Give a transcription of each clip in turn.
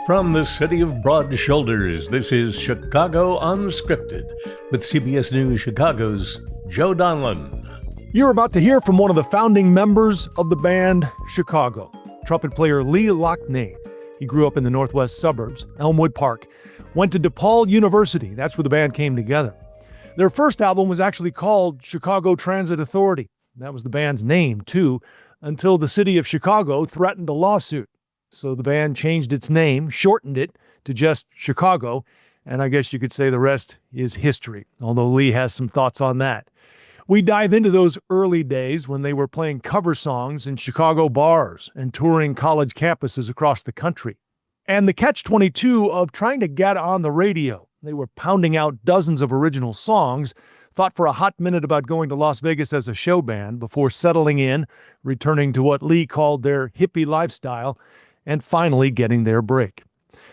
From the city of broad shoulders, this is Chicago Unscripted with CBS News Chicago's Joe Donlan. You're about to hear from one of the founding members of the band Chicago, trumpet player Loughnane. He grew up in the northwest suburbs, Elmwood Park, went to DePaul University. That's where the band came together. Their first album was actually called Chicago Transit Authority. That was the band's name, too, until the city of Chicago threatened a lawsuit. So the band changed its name, shortened it to just Chicago, and I guess you could say the rest is history, although Lee has some thoughts on that. We dive into those early days when they were playing cover songs in Chicago bars and touring college campuses across the country. And the catch-22 of trying to get on the radio. They were pounding out dozens of original songs, thought for a hot minute about going to Las Vegas as a show band before settling in, returning to what Lee called their hippie lifestyle, and finally getting their break.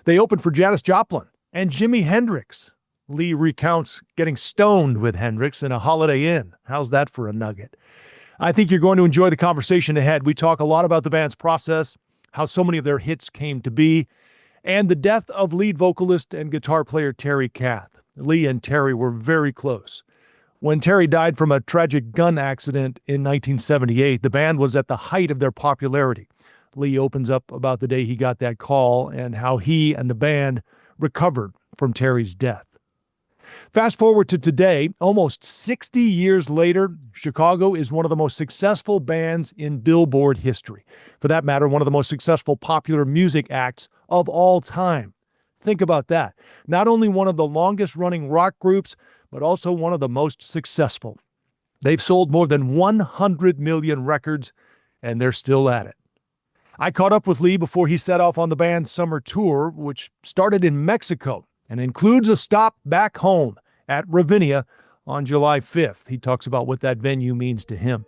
They opened for Janis Joplin and Jimi Hendrix. Lee recounts getting stoned with Hendrix in a Holiday Inn. How's that for a nugget? I think you're going to enjoy the conversation ahead. We talk a lot about the band's process, how so many of their hits came to be, and the death of lead vocalist and guitar player Terry Kath. Lee and Terry were very close. When Terry died from a tragic gun accident in 1978, the band was at the height of their popularity. Lee opens up about the day he got that call and how he and the band recovered from Terry's death. Fast forward to today, almost 60 years later, Chicago is one of the most successful bands in Billboard history. For that matter, one of the most successful popular music acts of all time. Think about that. Not only one of the longest-running rock groups, but also one of the most successful. They've sold more than 100 million records, and they're still at it. I caught up with Lee before he set off on the band's summer tour, which started in Mexico and includes a stop back home at Ravinia on July 5th. He talks about what that venue means to him.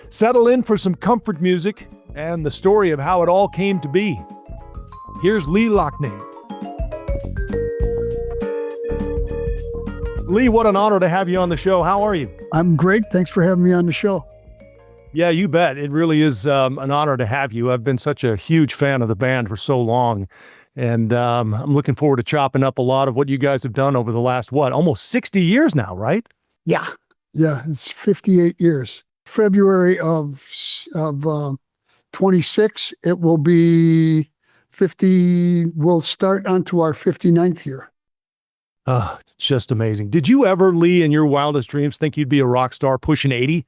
Settle in for some comfort music and the story of how it all came to be. Here's Lee Loughnane. Lee, what an honor to have you on the show. How are you? I'm great. Thanks for having me on the show. Yeah, you bet. It really is an honor to have you. I've been such a huge fan of the band for so long, and I'm looking forward to chopping up a lot of what you guys have done over the last, almost 60 years now, right? Yeah. Yeah, it's 58 years. February of 26, it will be 50, we'll start onto our 59th year. It's just amazing. Did you ever, Lee, in your wildest dreams, think you'd be a rock star pushing 80?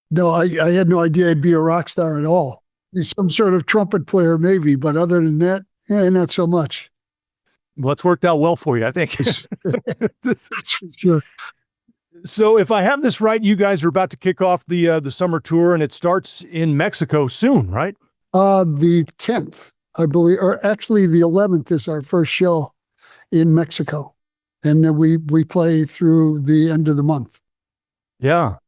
No, I had no idea I'd be a rock star at all. Be some sort of trumpet player, maybe, but other than that, not so much. Well, it's worked out well for you, I think. That's for sure. So if I have this right, you guys are about to kick off the summer tour, and it starts in Mexico soon, right? The 10th, I believe, or actually the 11th is our first show in Mexico. And then we play through the end of the month. Yeah.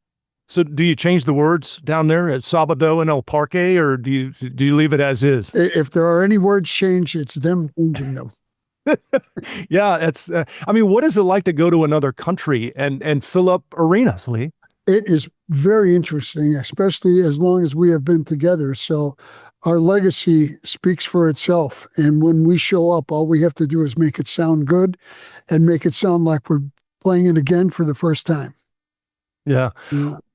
So do you change the words down there at Sabado and El Parque, or do you leave it as is? If there are any words changed, it's them changing them. Yeah, it's. What is it like to go to another country and fill up arenas, Lee? It is very interesting, especially as long as we have been together. So our legacy speaks for itself. And when we show up, all we have to do is make it sound good and make it sound like we're playing it again for the first time. Yeah.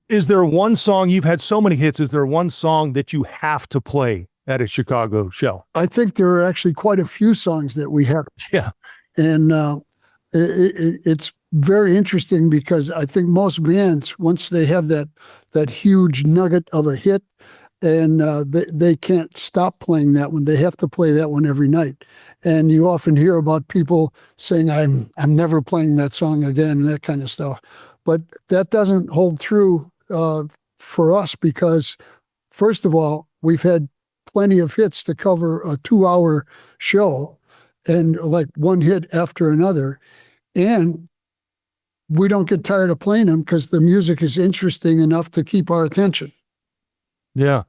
Is there one song, you've had so many hits, is there one song that you have to play at a Chicago show? I think there are actually quite a few songs that we have. Yeah. And it's very interesting because I think most bands, once they have that huge nugget of a hit, and they can't stop playing that one. They have to play that one every night. And you often hear about people saying, I'm never playing that song again, that kind of stuff. But that doesn't hold true for us because, first of all, we've had plenty of hits to cover a 2-hour show and like one hit after another. And we don't get tired of playing them because the music is interesting enough to keep our attention. Yeah.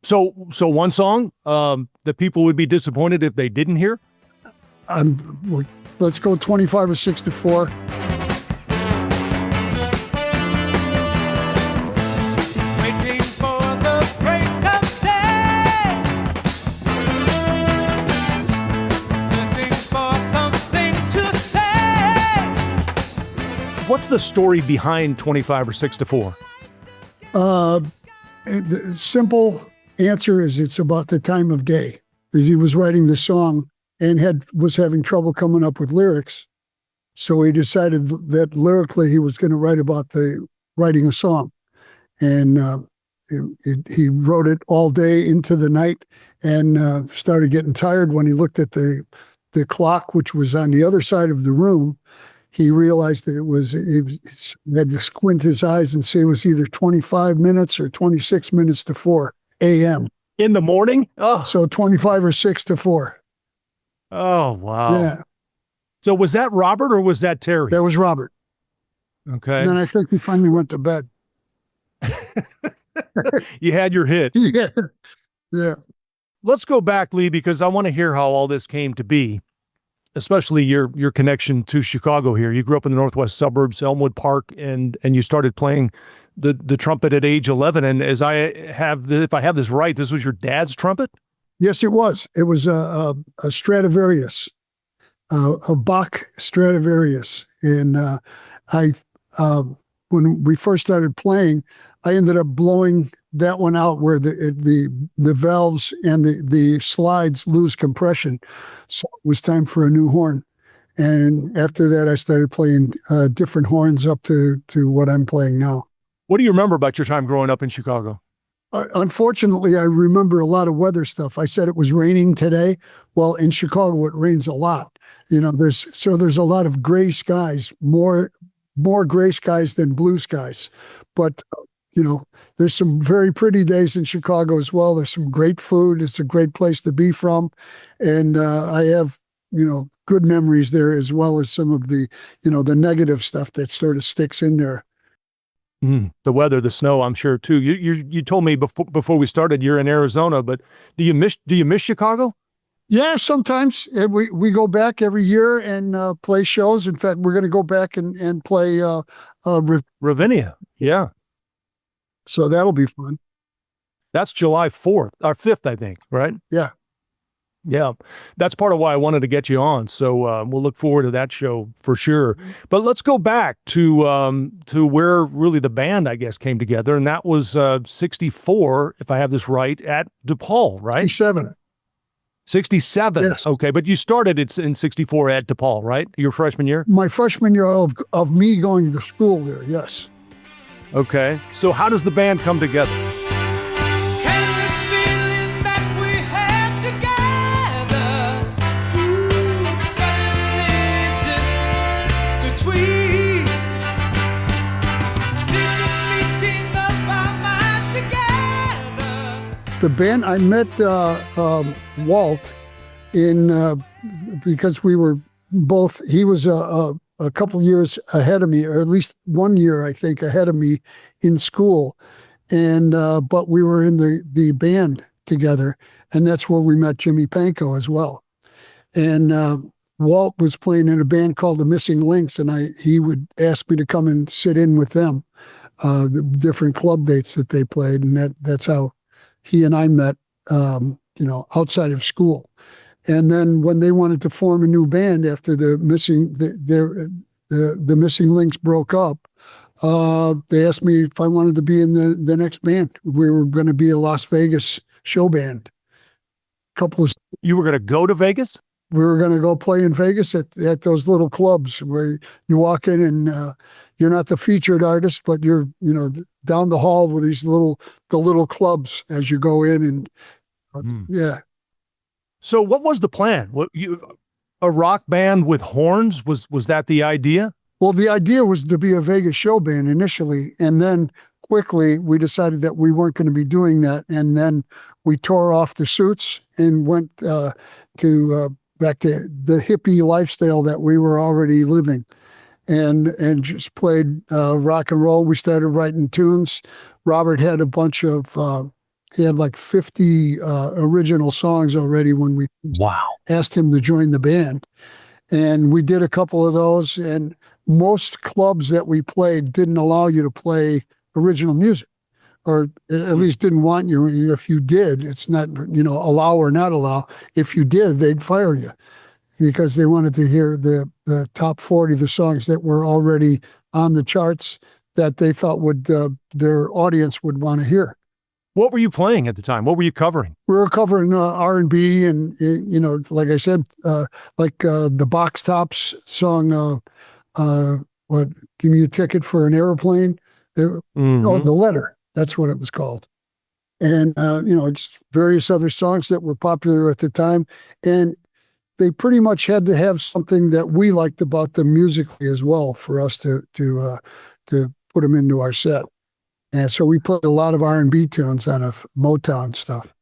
So one song that people would be disappointed if they didn't hear? Let's go 25 or 64. the story behind 25 or 6 to 4? The simple answer is it's about the time of day. As he was writing the song and was having trouble coming up with lyrics. So he decided that lyrically he was going to write about writing a song. And he wrote it all day into the night and started getting tired when he looked at the clock, which was on the other side of the room. He realized that he had to squint his eyes and say it was either 25 minutes or 26 minutes to 4 a.m. In the morning? Oh, So 25 or 6 to 4. oh wow. Yeah, So was that Robert or was that Terry? that was Robert. Okay. And then I think he finally went to bed. You had your hit. Yeah. Yeah. Let's go back, Lee, because I want to hear how all this came to be, especially your connection to Chicago here. You grew up in the northwest suburbs, Elmwood Park, and you started playing the trumpet at age 11. And if I have this right, this was your dad's trumpet? Yes, it was. It was a Stradivarius, a Bach Stradivarius. And when we first started playing, I ended up blowing that one out where the valves and the slides lose compression. So it was time for a new horn. And after that, I started playing different horns up to what I'm playing now. What do you remember about your time growing up in Chicago? Unfortunately, I remember a lot of weather stuff. I said it was raining today. Well, in Chicago, it rains a lot. There's a lot of gray skies, more gray skies than blue skies. But there's some very pretty days in Chicago as well. There's some great food. It's a great place to be from. And I have, good memories there, as well as some of the negative stuff that sort of sticks in there. The weather, the snow, I'm sure too. You told me before we started you're in Arizona, but do you miss Chicago? Yeah, sometimes. And we go back every year and play shows. In fact, we're going to go back and play Ravinia. Yeah. So that'll be fun. That's July 4th or 5th, I think, right? Yeah. Yeah. That's part of why I wanted to get you on. So we'll look forward to that show for sure. But let's go back to where really the band, I guess, came together. And that was 64, if I have this right, at DePaul, right? 67. 67. Yes. Okay. But you started it in 64 at DePaul, right? Your freshman year? My freshman year of me going to school there, yes. Okay. So how does the band come together? Can this feeling that we had together, suddenly exist between? Did this meeting of our minds together? The band, I met Walt because we were both, he was a couple years ahead of me, or at least 1 year, I think, ahead of me in school. And, but we were in the band together, and that's where we met Jimmy Pankow as well. And Walt was playing in a band called the Missing Links, and he would ask me to come and sit in with them, the different club dates that they played. And that's how he and I met, outside of school. And then when they wanted to form a new band after the Missing Links broke up, they asked me if I wanted to be in the next band. We were going to be a Las Vegas show band. You were going to go to Vegas? We were going to go play in Vegas at those little clubs where you walk in and you're not the featured artist, but you're down the hall with the little clubs as you go in and yeah. So what was the plan? A rock band with horns? Was that the idea? Well, the idea was to be a Vegas show band initially, and then quickly we decided that we weren't going to be doing that, and then we tore off the suits and went back to the hippie lifestyle that we were already living, and just played rock and roll. We started writing tunes. Robert had a bunch of he had like 50 original songs already when we asked him to join the band. And we did a couple of those, and most clubs that we played didn't allow you to play original music, or at least didn't want you. If you did, it's not, allow or not allow. If you did, they'd fire you because they wanted to hear the top 40, the songs that were already on the charts that they thought would their audience would want to hear. What were you playing at the time? What were you covering? We were covering R&B and, like I said, the Box Tops song, what, Give Me a Ticket for an Airplane? Oh, The Letter. That's what it was called. And, just various other songs that were popular at the time. And they pretty much had to have something that we liked about them musically as well for us to put them into our set. And so we played a lot of R&B tunes out of Motown stuff.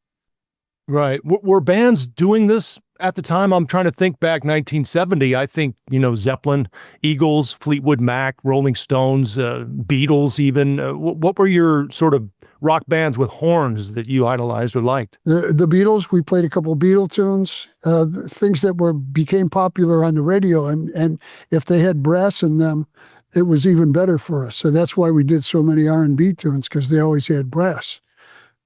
Right. Were bands doing this at the time? I'm trying to think back 1970. I think, Zeppelin, Eagles, Fleetwood Mac, Rolling Stones, Beatles even. What were your sort of rock bands with horns that you idolized or liked? The Beatles, we played a couple of Beatle tunes, things that became popular on the radio. And if they had brass in them, it was even better for us. So that's why we did so many R&B tunes, because they always had brass.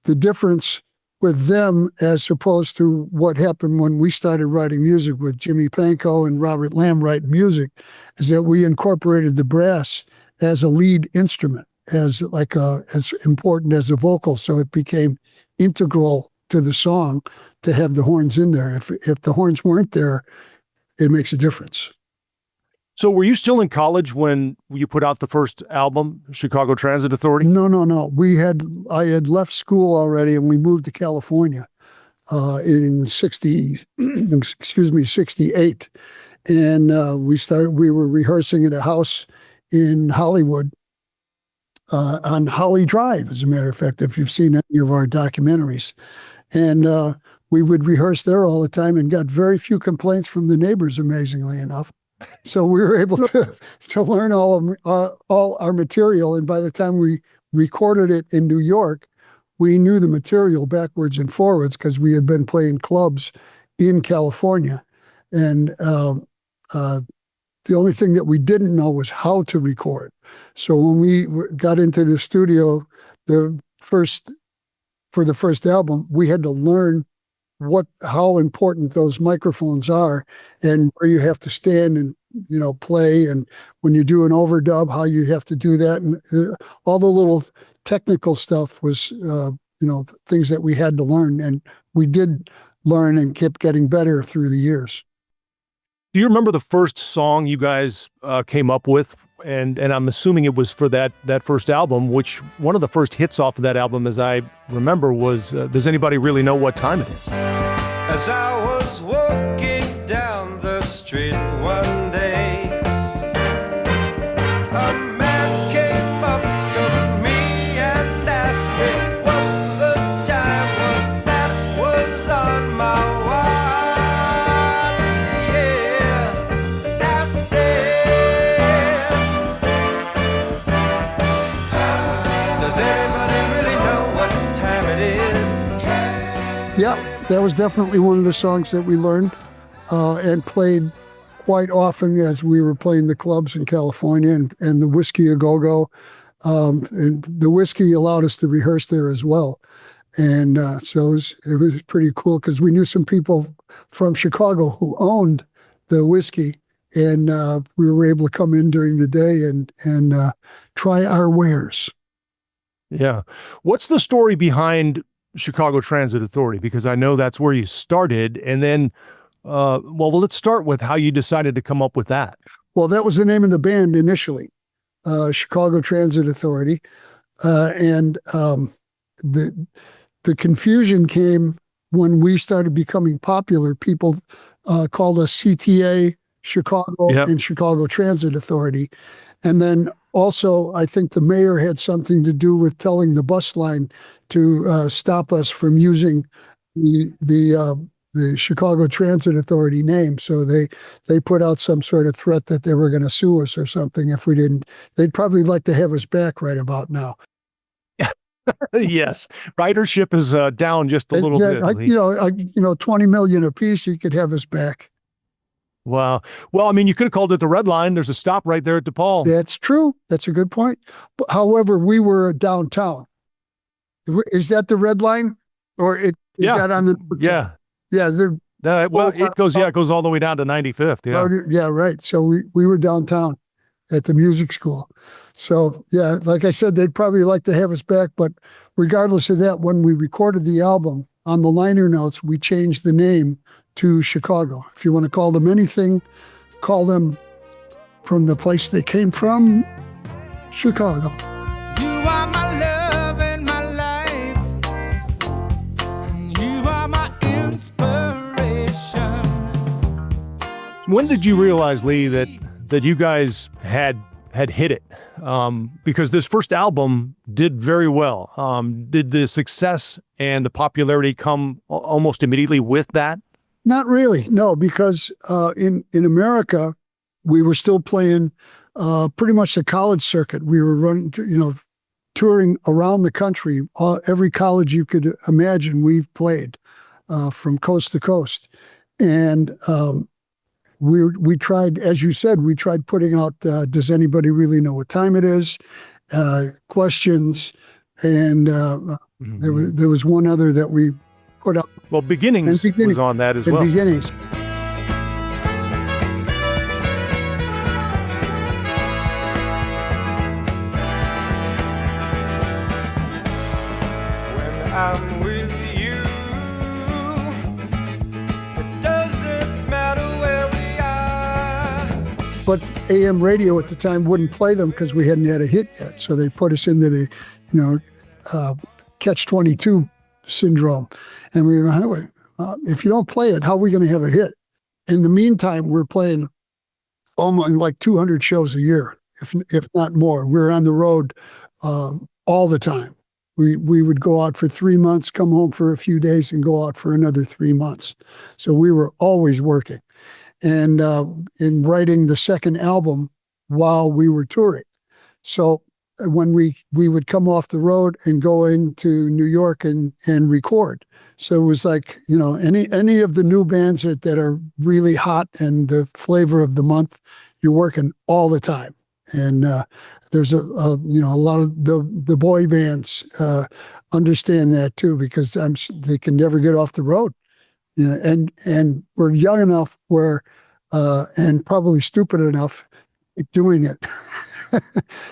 The difference with them as opposed to what happened when we started writing music with Jimmy Pankow and Robert Lamb writing music is that we incorporated the brass as a lead instrument, as important as the vocal. So it became integral to the song to have the horns in there. If the horns weren't there, it makes a difference. So were you still in college when you put out the first album, Chicago Transit Authority? No. I had left school already, and we moved to California in 68. And we were rehearsing at a house in Hollywood on Holly Drive, as a matter of fact, if you've seen any of our documentaries. And we would rehearse there all the time and got very few complaints from the neighbors, amazingly enough. So we were able to learn all our material. And by the time we recorded it in New York, we knew the material backwards and forwards because we had been playing clubs in California. And the only thing that we didn't know was how to record. So when we got into the studio, for the first album, we had to learn how important those microphones are and where you have to stand and, play. And when you do an overdub, how you have to do that. And all the little technical stuff was, things that we had to learn. And we did learn and kept getting better through the years. Do you remember the first song you guys came up with? And I'm assuming it was for that first album, which one of the first hits off of that album, as I remember, was Does Anybody Really Know What Time It Is? As I was walking down the street one day, a man came up to me and asked me what the time was that was on my watch. Yeah, I said, does anybody really know what time it is? Yeah. That was definitely one of the songs that we learned and played quite often as we were playing the clubs in California and the Whiskey A Go-Go. And the Whiskey allowed us to rehearse there as well. And so it was pretty cool because we knew some people from Chicago who owned the Whiskey, and we were able to come in during the day and try our wares. Yeah. What's the story behind Chicago Transit Authority? Because I know that's where you started. And then, let's start with how you decided to come up with that. Well, that was the name of the band initially, Chicago Transit Authority. And the confusion came when we started becoming popular. People called us CTA Chicago and Chicago Transit Authority. And then also, I think the mayor had something to do with telling the bus line to stop us from using the Chicago Transit Authority name. So they put out some sort of threat that they were going to sue us or something if we didn't. They'd probably like to have us back right about now. Yes, ridership is down just a little bit. 20 million apiece, you could have us back. Wow. Well, I mean, you could have called it the Red Line. There's a stop right there at DePaul. That's true. That's a good point. But, however, we were downtown. Is that the Red Line, or is that on the? Yeah. It goes all the way down to 95th. Yeah. Yeah, right. So we were downtown. at the music school. So, yeah, like I said, they'd probably like to have us back. But regardless of that, when we recorded the album, on the liner notes, we changed the name to Chicago. If you want to call them anything, call them from the place they came from, Chicago. You are my love and my life. You are my inspiration. When did you realize, Lee, that you guys had hit it? Because this first album did very well. Did the success and the popularity come almost immediately with that? Not really, no, because in America, we were still playing pretty much the college circuit. We were running, touring around the country. Every college you could imagine, we've played from coast to coast. And we tried, as you said, we tried putting out, does anybody really know what time it is? Questions. And there was one other that we put out. Well, Beginnings was on that as well. Beginnings. When I'm with you, it doesn't matter where we are. But AM radio at the time wouldn't play them because we hadn't had a hit yet. So they put us into the, catch-22 syndrome. And we were, if you don't play it, how are we going to have a hit? In the meantime, we're playing almost like 200 shows a year, if not more. We're on the road all the time. We would go out for 3 months, come home for a few days, and go out for another 3 months. So we were always working. And in writing the second album while we were touring. So when we would come off the road and go into New York and record. So it was like, any of the new bands that are really hot and the flavor of the month, you're working all the time. And there's a lot of the boy bands understand that too, because they can never get off the road. And we're young enough where and probably stupid enough to keep doing it.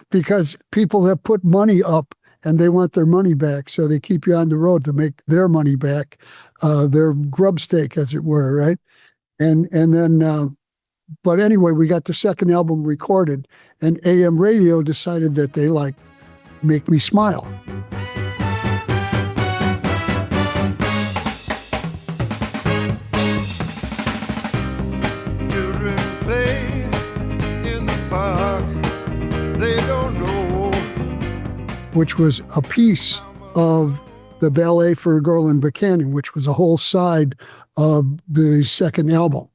Because people have put money up and they want their money back. So they keep you on the road to make their money back, their grub stake, as it were, right? And then, but anyway, we got the second album recorded and AM radio decided that they liked Make Me Smile. Children play in the park. They don't know. Which was a piece of the Ballet for a Girl in Buchanan, which was a whole side of the second album.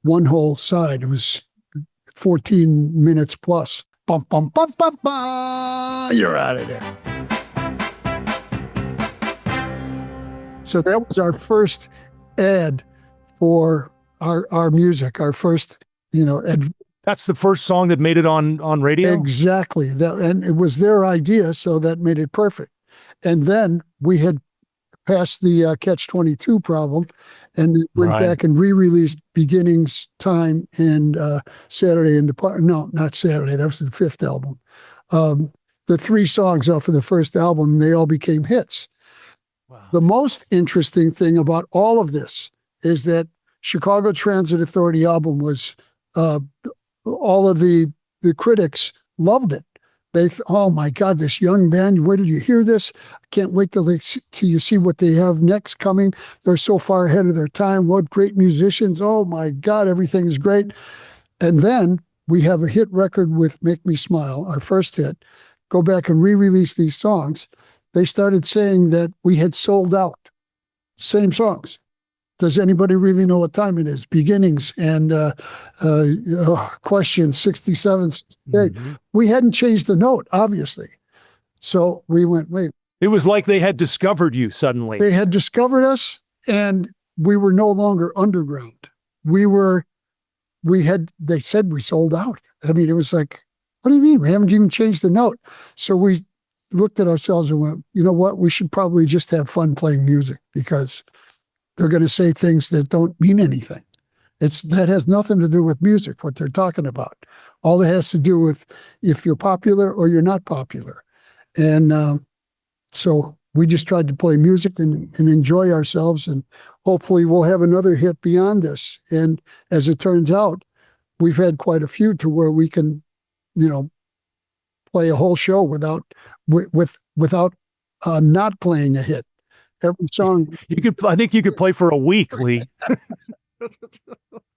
One whole side. It was 14 minutes plus. Bum, bum, bum, bum, bum. You're out of there. So that was our first ad for our music, our first, That's the first song that made it on radio? Exactly. And it was their idea, so that made it perfect. And then we had passed the Catch-22 problem and went back and re-released Beginnings, Time, and Saturday in the Park. No, not Saturday. That was the fifth album. The 3 songs off of the first album, they all became hits. Wow. The most interesting thing about all of this is that Chicago Transit Authority album was... all of the critics loved it. Oh my God, this young band, where did you hear this? I can't wait till you see what they have next coming. They're so far ahead of their time. What great musicians. Oh my God, everything's great. And then we have a hit record with Make Me Smile, our first hit. Go back and re-release these songs. They started saying that we had sold out. Same songs. Does anybody really know what time it is? Beginnings and Question 67, 68. Mm-hmm. We hadn't changed the note, obviously. So we went, wait. It was like they had discovered you suddenly. They had discovered us, and we were no longer underground. They said we sold out. I mean, it was like, what do you mean? We haven't even changed the note. So we looked at ourselves and went, you know what? We should probably just have fun playing music because they're going to say things that don't mean anything. That has nothing to do with music, what they're talking about. All it has to do with if you're popular or you're not popular. And so we just tried to play music and enjoy ourselves, and hopefully we'll have another hit beyond this. And as it turns out, we've had quite a few to where we can, play a whole show without not playing a hit. Every song. I think you could play for a week, Lee.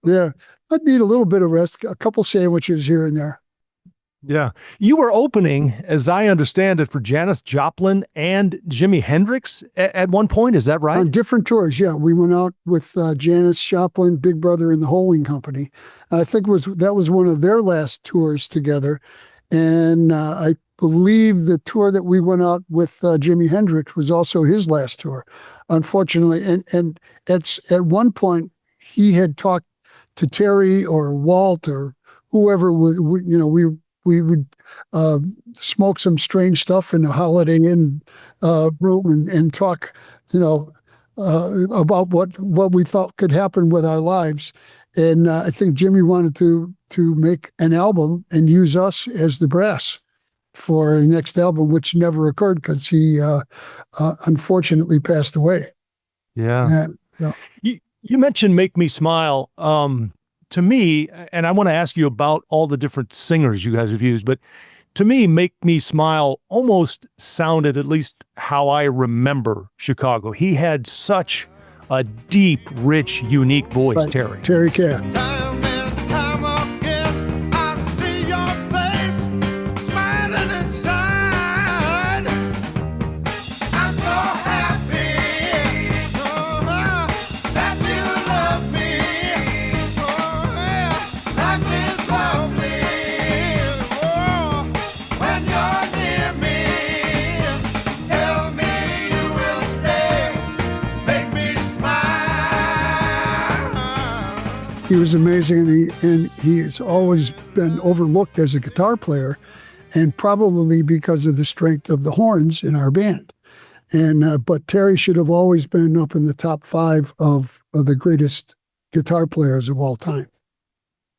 Yeah. I'd need a little bit of rest, a couple sandwiches here and there. Yeah. You were opening, as I understand it, for Janis Joplin and Jimi Hendrix at one point. Is that right? On different tours, yeah. We went out with Janis Joplin, Big Brother, and the Holding Company. And I think that was one of their last tours together. And I believe the tour that we went out with Jimi Hendrix was also his last tour, unfortunately. And at one point, he had talked to Terry or Walt or whoever. We would smoke some strange stuff in the Holiday Inn room and talk, about what we thought could happen with our lives. And I think Jimmy wanted to make an album and use us as the brass for the next album, which never occurred because he unfortunately passed away. Yeah. You mentioned Make Me Smile. To me, and I want to ask you about all the different singers you guys have used, but to me, Make Me Smile almost sounded, at least how I remember Chicago. He had such a deep, rich, unique voice, right. Terry Kath. Time and time again, I see your face smiling inside. I'm so happy that you love me. Oh, yeah, life is lovely. Oh, when you're near me, tell me you will stay. Make me smile. He was amazing, and he's always been overlooked as a guitar player, and probably because of the strength of the horns in our band. And but Terry should have always been up in the top 5 of the greatest guitar players of all time.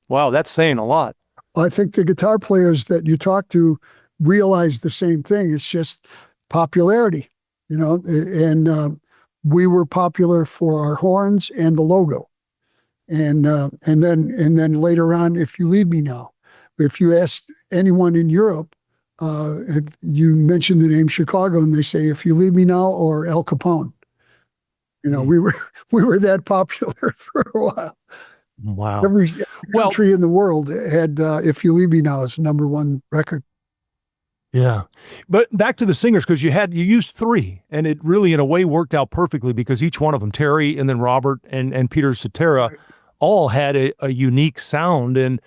Wow, that's saying a lot. I think the guitar players that you talk to realize the same thing. It's just popularity, and we were popular for our horns and the logo. And then later on, If You Leave Me Now. If you ask anyone in Europe, if you mention the name Chicago, and they say If You Leave Me Now or El Capone. We were that popular for a while. Wow. Every country in the world had If You Leave Me Now as #1 record. Yeah. But back to the singers, because you used 3, and it really in a way worked out perfectly because each one of them, Terry and then Robert and Peter Cetera, right, all had a unique sound, and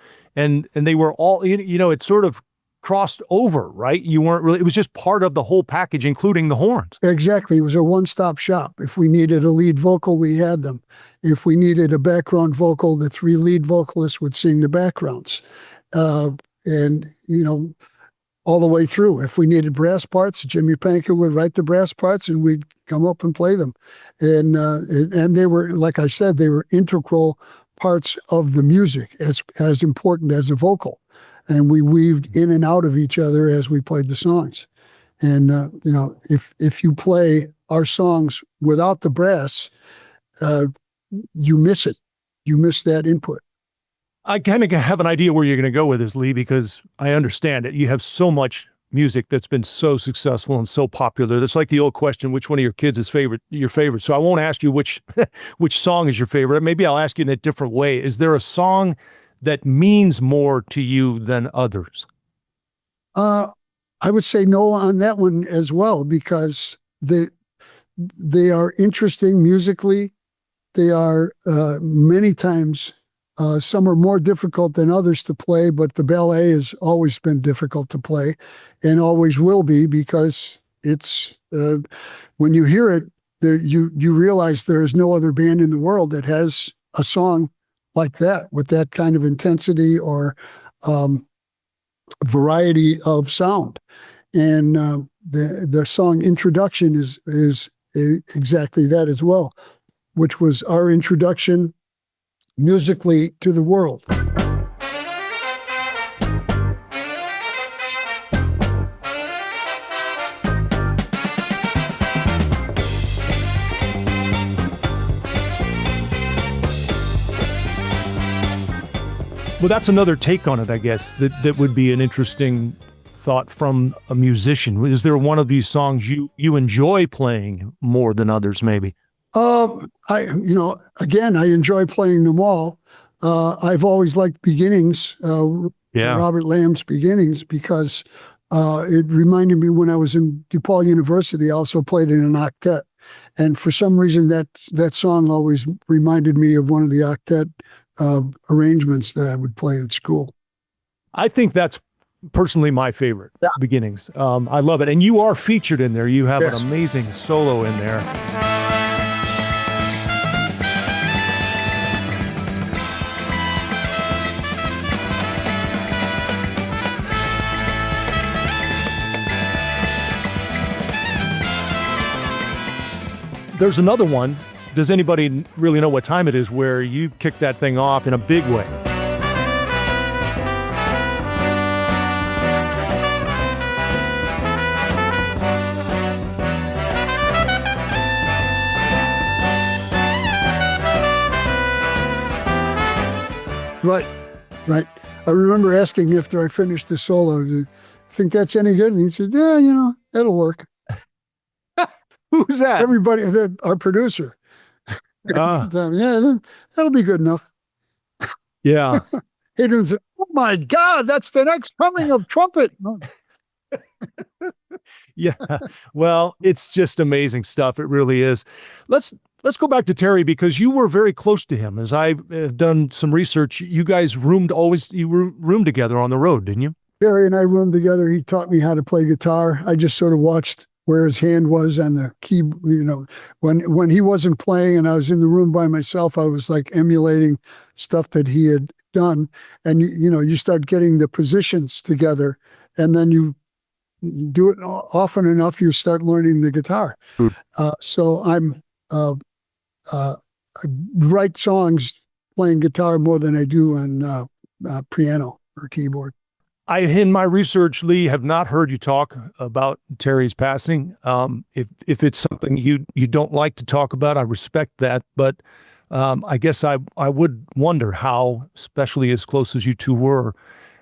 they were all, it sort of crossed over, right? You weren't really, it was just part of the whole package, including the horns. Exactly. It was a one-stop shop. If we needed a lead vocal, we had them. If we needed a background vocal, the 3 lead vocalists would sing the backgrounds. And all the way through. If we needed brass parts, Jimmy Panker would write the brass parts and we'd come up and play them. And they were, like I said, they were integral parts of the music, as important as a vocal. And we weaved in and out of each other as we played the songs. And, if you play our songs without the brass, you miss it. You miss that input. I kind of have an idea where you're going to go with this, Lee, because I understand it. You have so much music that's been so successful and so popular. That's like the old question, which one of your kids is your favorite? So I won't ask you which song is your favorite. Maybe I'll ask you in a different way. Is there a song that means more to you than others? I would say no on that one as well, because they are interesting musically. They are many times, some are more difficult than others to play, but the ballet has always been difficult to play and always will be, because it's when you hear it, you realize there is no other band in the world that has a song like that with that kind of intensity or variety of sound. And the song Introduction is exactly that as well, which was our introduction musically to the world. Well, that's another take on it, I guess. That would be an interesting thought from a musician. Is there one of these songs you enjoy playing more than others, maybe? Again, I enjoy playing them all. I've always liked Beginnings, Robert Lamb's Beginnings, because it reminded me when I was in DePaul University, I also played in an octet. And for some reason, that song always reminded me of one of the octet arrangements that I would play at school. I think that's personally my favorite, Beginnings. I love it. And you are featured in there. You have an amazing solo in there. There's another one. Does anybody really know what time it is where you kick that thing off in a big way? Right. I remember asking after I finished the solo, do you think that's any good? And he said, yeah, that'll work. Who's that? Everybody, our producer. Yeah, that'll be good enough. Yeah. He didn't say, oh my God, that's the next coming of Trumpet. Yeah. Well, it's just amazing stuff. It really is. Let's go back to Terry, because you were very close to him. As I've done some research, you guys roomed together on the road, didn't you? Terry and I roomed together. He taught me how to play guitar. I just sort of watched where his hand was on the key. When he wasn't playing and I was in the room by myself, I was like emulating stuff that he had done. And you start getting the positions together, and then you do it often enough, you start learning the guitar. So I write songs playing guitar more than I do on piano or keyboard. I, in my research, Lee, have not heard you talk about Terry's passing. If it's something you don't like to talk about, I respect that. But I guess I would wonder how, especially as close as you two were,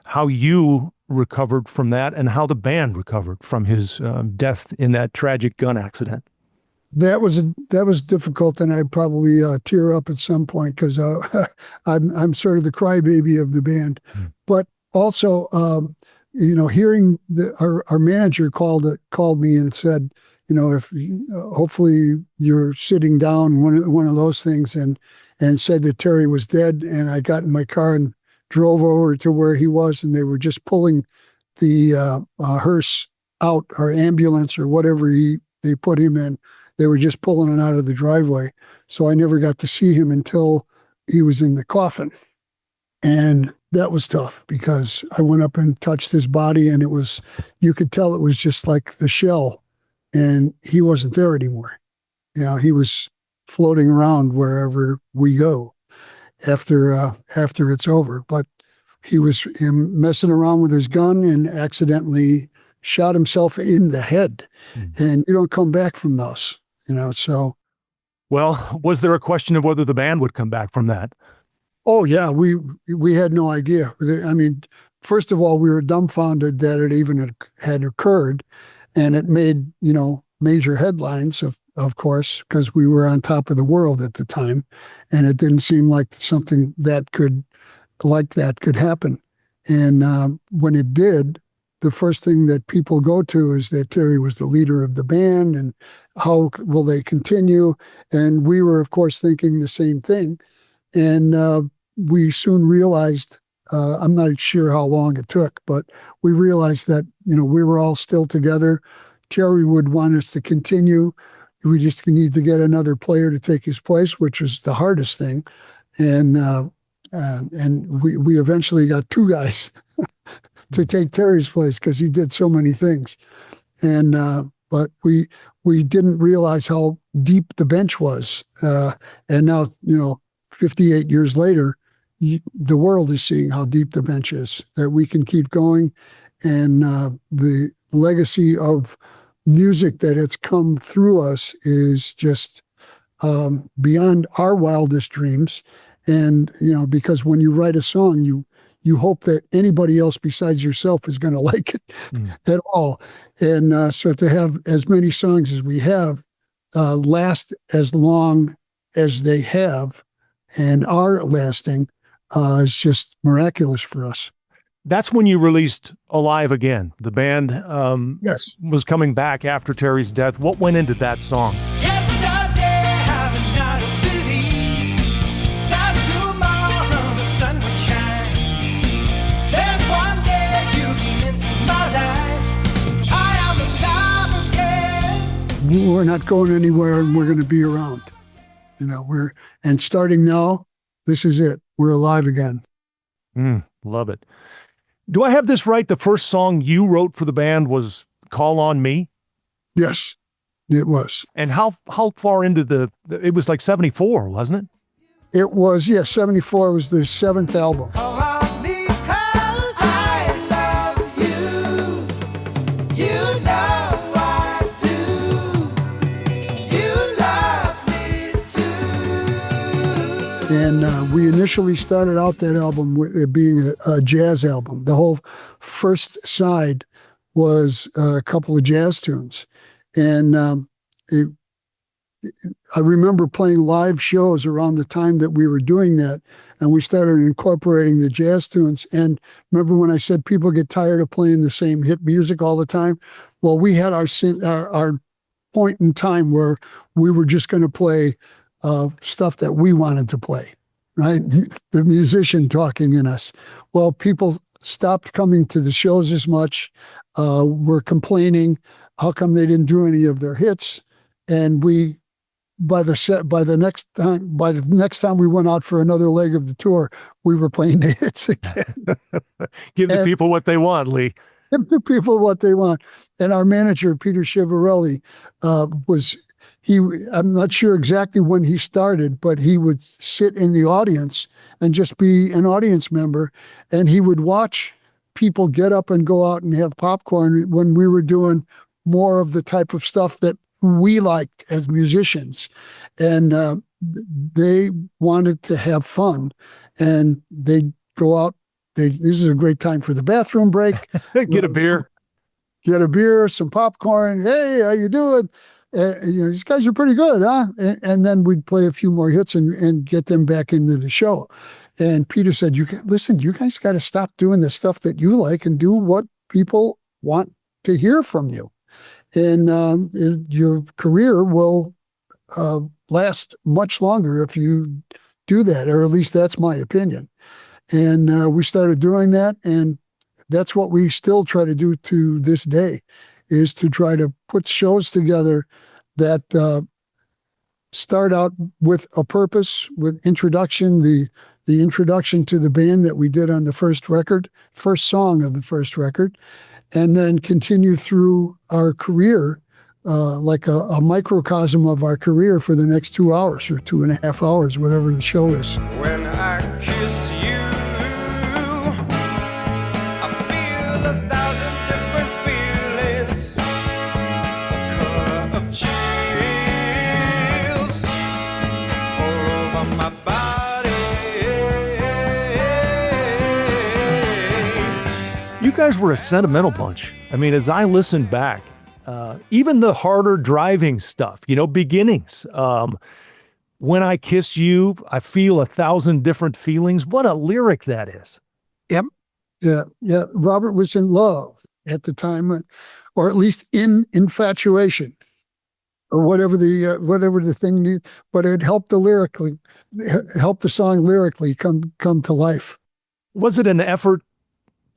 how you recovered from that and how the band recovered from his death in that tragic gun accident. That was difficult, and I'd probably tear up at some point because I'm sort of the crybaby of the band. But also, hearing our manager called me and said, if hopefully you're sitting down, one of those things, and said that Terry was dead. And I got in my car and drove over to where he was, and they were just pulling the hearse out, or ambulance, or whatever they put him in. They were just pulling it out of the driveway. So I never got to see him until he was in the coffin. And that was tough because I went up and touched his body, and you could tell it was just like the shell, and he wasn't there anymore. He was floating around wherever we go after it's over. But he was messing around with his gun and accidentally shot himself in the head. And you don't come back from those, so. Well, was there a question of whether the band would come back from that? Oh yeah, we had no idea. I mean, first of all, we were dumbfounded that it even had occurred, and it made major headlines, of course, because we were on top of the world at the time, and it didn't seem like something that could happen. And when it did, the first thing that people go to is that Terry was the leader of the band, and how will they continue? And we were, of course, thinking the same thing. And we soon realized, I'm not sure how long it took, but we realized that, we were all still together. Terry would want us to continue. We just need to get another player to take his place, which was the hardest thing. And we eventually got two guys to take Terry's place because he did so many things. And but we didn't realize how deep the bench was. And now, 58 years later, the world is seeing how deep the bench is, that we can keep going. And the legacy of music that has come through us is just beyond our wildest dreams. And, because when you write a song, you hope that anybody else besides yourself is going to like it at all. And so to have as many songs as we have last as long as they have and are lasting is just miraculous for us. That's when you released Alive Again. The band Yes. was coming back after Terry's death. What went into that song? Yesterday, having not a belief that tomorrow the sun would shine. Then one day you came into my life. I am alive again. We're not going anywhere, and we're going to be around. And starting now, this is it. We're alive again. Love it. Do I have this right? The first song you wrote for the band was Call on Me? Yes, it was. And how far into it was like 74, wasn't it? It was, 74 was the 7th album. Call on me 'cause I love you. You know I do. You love me too. And we initially started out that album with it being a jazz album. The whole first side was a couple of jazz tunes. And I remember playing live shows around the time that we were doing that, and we started incorporating the jazz tunes. And remember when I said people get tired of playing the same hit music all the time? Well, we had our point in time where we were just going to play stuff that we wanted to play, right? The musician talking in us. Well, people stopped coming to the shows as much, were complaining, how come they didn't do any of their hits? And by the next time we went out for another leg of the tour, we were playing the hits again. Give the people what they want, Lee. Give the people what they want. And our manager, Peter Chiavarelli, I'm not sure exactly when he started, but he would sit in the audience and just be an audience member. And he would watch people get up and go out and have popcorn when we were doing more of the type of stuff that we liked as musicians. And they wanted to have fun. And they'd go out. This is a great time for the bathroom break. Get a beer. Get a beer, some popcorn. Hey, how you doing? These guys are pretty good, huh? And then we'd play a few more hits and get them back into the show. And Peter said, you guys got to stop doing the stuff that you like and do what people want to hear from you. And your career will last much longer if you do that, or at least that's my opinion. And we started doing that, and that's what we still try to do to this day, is to try to put shows together that start out with a purpose, with introduction, the introduction to the band that we did on the first song of the first record, and then continue through our career, like a microcosm of our career for the next 2 hours or 2.5 hours, whatever the show is. When I kiss you, I feel 1,000 different feelings, a color of chills all over my body. You guys were a sentimental bunch. I mean, as I listen back, even the harder driving stuff, beginnings. When I kiss you, I feel 1,000 different feelings. What a lyric that is. Yep. Yeah. Robert was in love at the time, or at least in infatuation, or whatever the thing needs. But it helped helped the song lyrically come to life. Was it an effort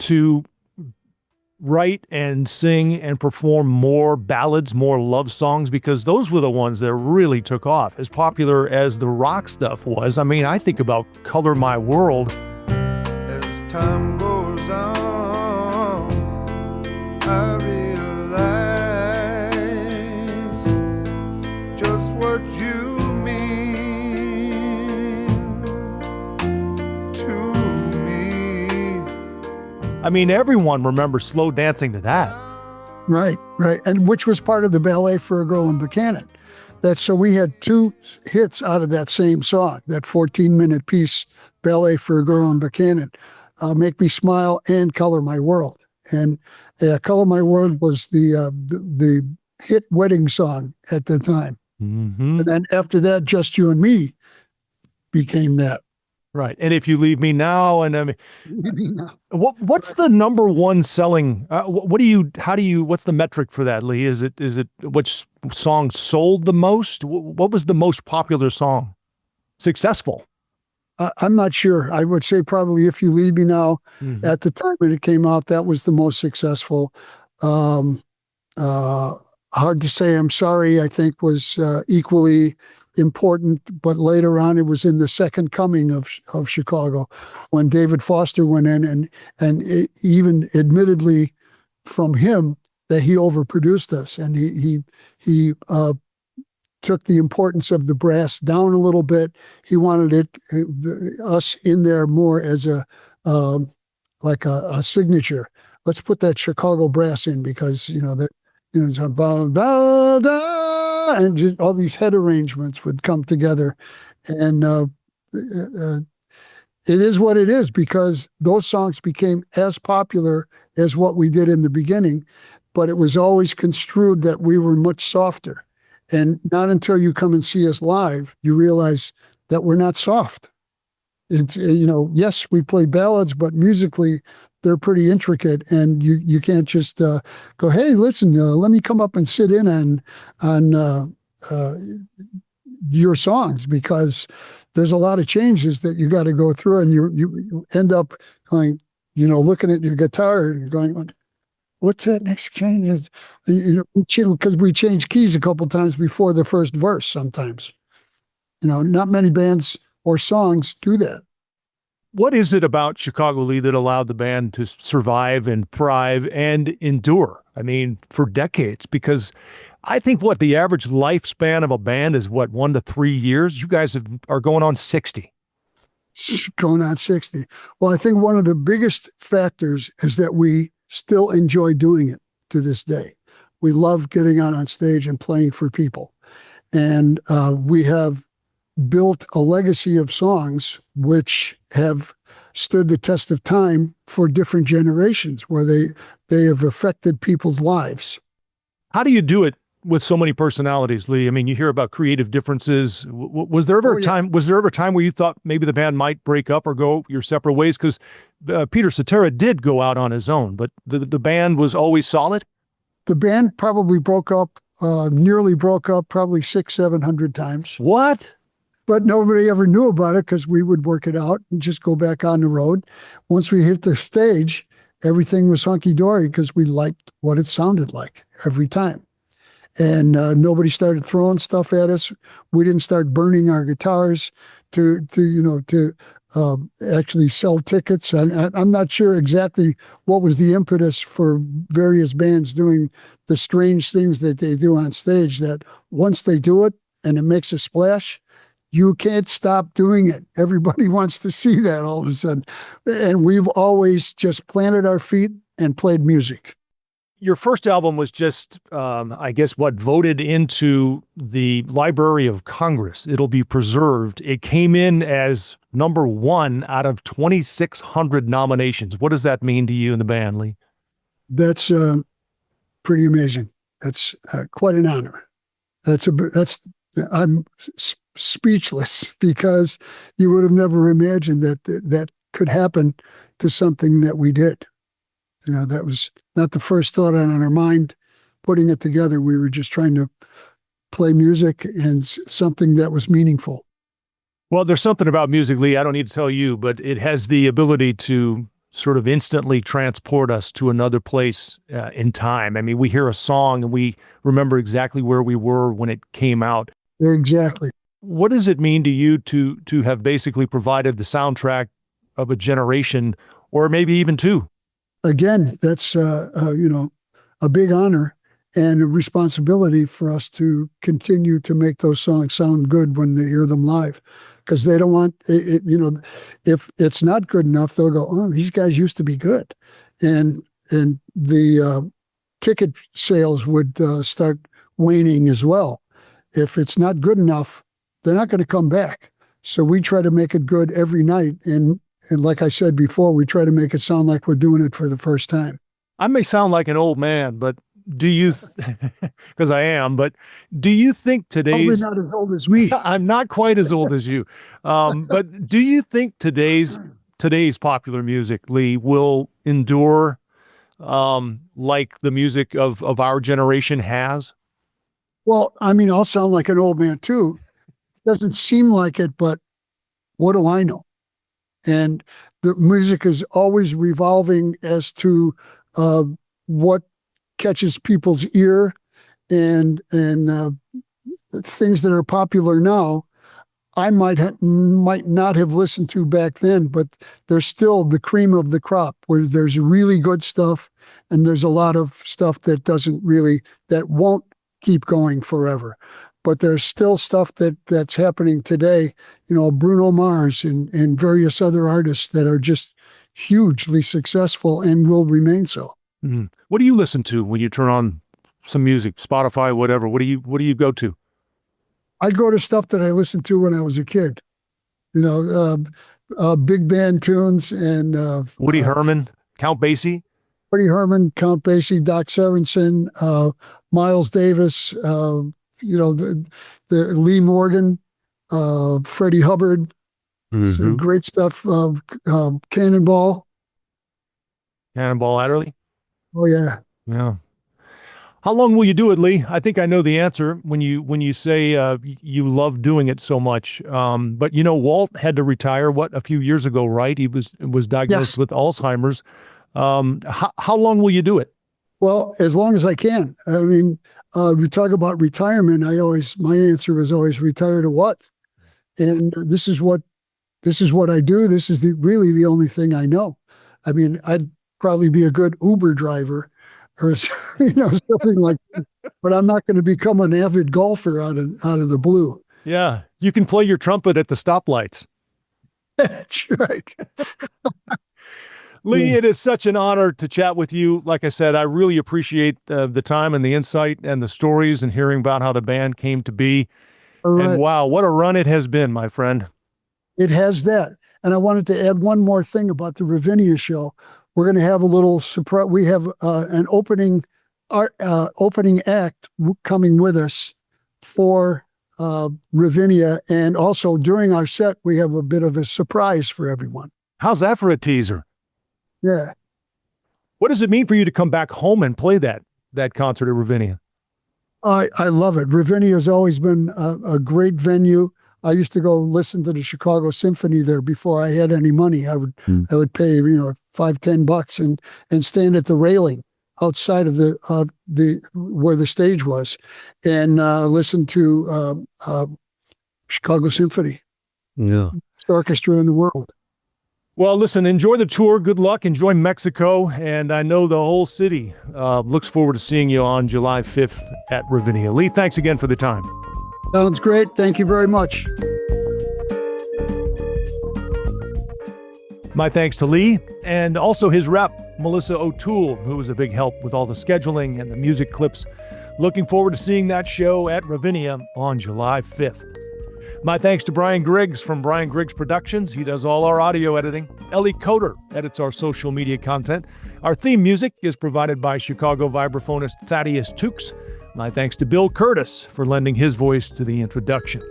to write and sing and perform more ballads, more love songs? Because those were the ones that really took off, as popular as the rock stuff was. I mean, I think about Color My World. As time goes on, I realize just what you mean. I mean, everyone remembers slow dancing to that. Right, right. And which was part of the Ballet for a Girl in Buchanan. So we had two hits out of that same song, that 14-minute piece, Ballet for a Girl in Buchanan, Make Me Smile and Color My World. And Color My World was the hit wedding song at the time. Mm-hmm. And then after that, Just You and Me became that. Right. And If You Leave Me Now, and I mean, what's the number one selling? What's the metric for that, Lee? Is it which song sold the most? What was the most popular song? Successful? I'm not sure. I would say probably If You Leave Me Now. Mm-hmm. At the time when it came out, that was the most successful. Hard to Say I'm Sorry, I think, was equally important, but later on it was in the second coming of Chicago when David Foster went in and it even admittedly from him that he overproduced us, and he took the importance of the brass down a little bit. He wanted us in there more as a signature. Let's put that Chicago brass in because it's and just all these head arrangements would come together, and it is what it is because those songs became as popular as what we did in the beginning, but it was always construed that we were much softer. And not until you come and see us live, you realize that we're not soft. It's, yes, we play ballads, but musically they're pretty intricate, and you can't just go, hey, listen, let me come up and sit in on your songs, because there's a lot of changes that you got to go through, and you end up going, looking at your guitar and going, what's that next change? Because we change keys a couple times before the first verse sometimes. Not many bands or songs do that. What is it about Chicago, Lee, that allowed the band to survive and thrive and endure? I mean, for decades, because I think the average lifespan of a band is 1 to 3 years. You guys are going on 60. Going on 60. Well, I think one of the biggest factors is that we still enjoy doing it to this day. We love getting out on stage and playing for people. And we have built a legacy of songs which have stood the test of time for different generations, where they have affected people's lives. How do you do it with so many personalities, Lee? I mean, you hear about creative differences. Was there ever a time where you thought maybe the band might break up or go your separate ways? Because Peter Cetera did go out on his own, but the band was always solid? The band probably nearly broke up probably 600-700 times. What? But nobody ever knew about it because we would work it out and just go back on the road. Once we hit the stage, everything was hunky-dory because we liked what it sounded like every time. And nobody started throwing stuff at us. We didn't start burning our guitars to actually sell tickets. And I'm not sure exactly what was the impetus for various bands doing the strange things that they do on stage, that once they do it and it makes a splash, you can't stop doing it. Everybody wants to see that all of a sudden. And we've always just planted our feet and played music. Your first album was just, voted into the Library of Congress. It'll be preserved. It came in as number 1 out of 2,600 nominations. What does that mean to you and the band, Lee? That's pretty amazing. That's quite an honor. I'm speechless, because you would have never imagined that could happen to something that we did. That was not the first thought on our mind. Putting it together, we were just trying to play music and something that was meaningful. Well, there's something about music, Lee, I don't need to tell you, but it has the ability to sort of instantly transport us to another place in time. I mean, we hear a song and we remember exactly where we were when it came out. Exactly. What does it mean to you to have basically provided the soundtrack of a generation, or maybe even two? Again, that's a big honor and a responsibility for us to continue to make those songs sound good when they hear them live, because they don't want it. If it's not good enough, they'll go, "Oh, these guys used to be good," and the ticket sales would start waning as well. If it's not good enough, they're not going to come back. So we try to make it good every night. And like I said before, we try to make it sound like we're doing it for the first time. I may sound like an old man, but do you, because I am, but do you think Probably today's, not as old as me. I'm not quite as old as you, but do you think today's popular music, Lee, will endure like the music of our generation has? Well, I mean, I'll sound like an old man too. Doesn't seem like it, but what do I know? And the music is always revolving as to what catches people's ear, and things that are popular now, I might not have listened to back then, but there's still the cream of the crop where there's really good stuff, and there's a lot of stuff that that won't keep going forever. But there's still stuff that's happening today, Bruno Mars and various other artists that are just hugely successful and will remain so. Mm-hmm. What do you listen to when you turn on some music, Spotify, whatever? What do you go to? I go to stuff that I listened to when I was a kid, big band tunes and Woody Herman, Count Basie? Woody Herman, Count Basie, Doc Severinsen, Miles Davis, the Lee Morgan, Freddie Hubbard, some great stuff. Cannonball. Cannonball Adderley? Oh yeah. Yeah. How long will you do it, Lee? I think I know the answer when you say you love doing it so much. But Walt had to retire a few years ago, right? He was diagnosed with Alzheimer's. How long will you do it? Well, as long as I can. I mean, we talk about retirement. My answer was always retire to what? And this is what I do. This is really the only thing I know. I mean, I'd probably be a good Uber driver or something like that. But I'm not going to become an avid golfer out of the blue. Yeah, you can play your trumpet at the stoplights. That's right. Lee, it is such an honor to chat with you. Like I said, I really appreciate the time and the insight and the stories and hearing about how the band came to be. Right. And wow, what a run it has been, my friend. It has that. And I wanted to add one more thing about the Ravinia show. We're going to have a little surprise. We have an opening act coming with us for Ravinia. And also during our set, we have a bit of a surprise for everyone. How's that for a teaser? Yeah. What does it mean for you to come back home and play that concert at Ravinia? I love it. Ravinia has always been a great venue. I used to go listen to the Chicago Symphony there before I had any money. I would pay $5-10 and stand at the railing outside of the where the stage was and listen to Chicago Symphony. Yeah, best orchestra in the world. Well, listen, enjoy the tour. Good luck. Enjoy Mexico. And I know the whole city looks forward to seeing you on July 5th at Ravinia. Lee, thanks again for the time. Sounds great. Thank you very much. My thanks to Lee and also his rep, Melissa O'Toole, who was a big help with all the scheduling and the music clips. Looking forward to seeing that show at Ravinia on July 5th. My thanks to Brian Griggs from Brian Griggs Productions. He does all our audio editing. Ellie Coder edits our social media content. Our theme music is provided by Chicago vibraphonist Thaddeus Tukes. My thanks to Bill Curtis for lending his voice to the introduction.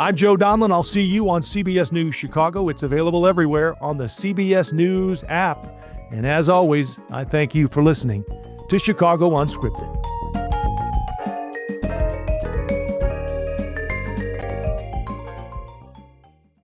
I'm Joe Donlin. I'll see you on CBS News Chicago. It's available everywhere on the CBS News app. And as always, I thank you for listening to Chicago Unscripted.